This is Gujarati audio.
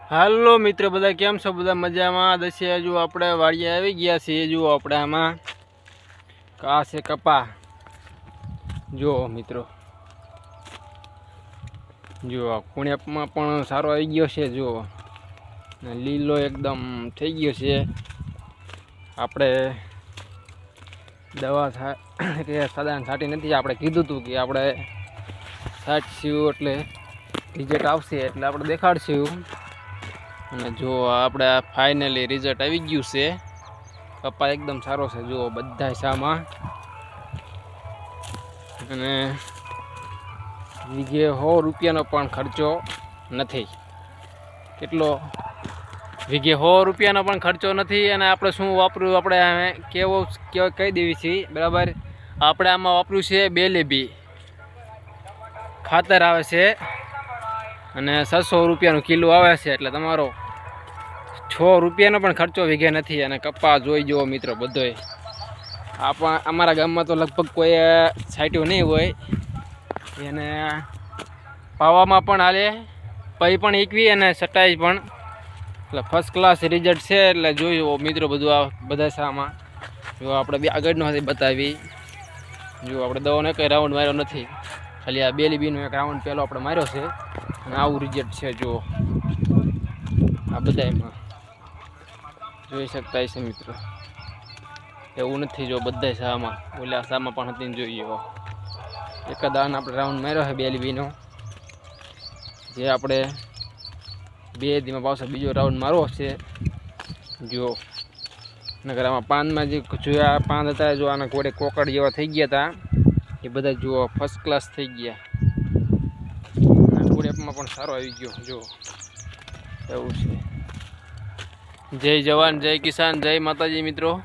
હાલો મિત્ર બધા કેમ છો? બધા મજામાં દસે જો આપણે વાડીએ આવી ગયા છીએ। જુઓ આપણે આમાં કા છે કપા, જુઓ મિત્રો, જુઓ કુણ્યામાં પણ સારો આવી ગયો છે। જુઓ લીલો એકદમ થઈ ગયો છે। આપણે દવા કે સાધારણ છાંટી નથી, આપણે કીધું હતું કે આપણે છાંટશું એટલે રિઝલ્ટ આવશે, એટલે આપણે દેખાડશું। અને જો આપણે ફાઇનલી રિઝલ્ટ આવી ગયું છે। કપા એકદમ સારો છે, જુઓ બધા સામાં। અને વીઘે 100 રૂપિયાનો પણ ખર્ચો નથી। કેટલો? વીઘે 100 રૂપિયાનો પણ ખર્ચો નથી। અને આપણે શું વાપર્યું, આપણે કેવો કહી દેવી છીએ બરાબર। આપણે આમાં વાપર્યું છે બેલેબી ખાતર આવે છે, અને 600 રૂપિયાનું કિલો આવે છે, એટલે તમારો 6 રૂપિયાનો પણ ખર્ચો વીઘે નથી। અને કપા જોઈ જુઓ મિત્રો બધોય, અમારા ગામમાં તો લગભગ કોઈ છાંટ્યું નહીં હોય, એને પાવામાં પણ હાલે, પૈ પણ એકવી અને સટાઈ પણ, એટલે ફર્સ્ટ ક્લાસ રિઝલ્ટ છે। એટલે જોયું મિત્રો બધું આ બધા સામાં, જો આપણે બી આગળનો બતાવી, જો આપણે દવાનો કંઈ રાઉન્ડ માર્યો નથી, ખાલી આ બેલીબીનો એક રાઉન્ડ પહેલો આપણે માર્યો છે, અને આવું રિઝલ્ટ છે। જુઓ આ બધા એમાં જોઈ શકતા હશે મિત્રો, એવું નથી જો બધા શામાં, ઓલા શામાં પણ હતી જોઈએ। એક દાન આપણે રાઉન્ડ માર્યો છે બેલીબીનો, જે આપણે 2 દીમાં પાછો બીજો રાઉન્ડ મારવો છે। જો નગર આમાં પાનમાં જે જોયા પાન હતા, જો આના ઘોડે કોકડ જેવા થઈ ગયા હતા, એ બધા જુઓ ફર્સ્ટ ક્લાસ થઈ ગયા। ઘોડેમાં પણ સારો આવી ગયો, જો એવું છે। જય જવાન જય કિસાન જય માતાજી મિત્રો।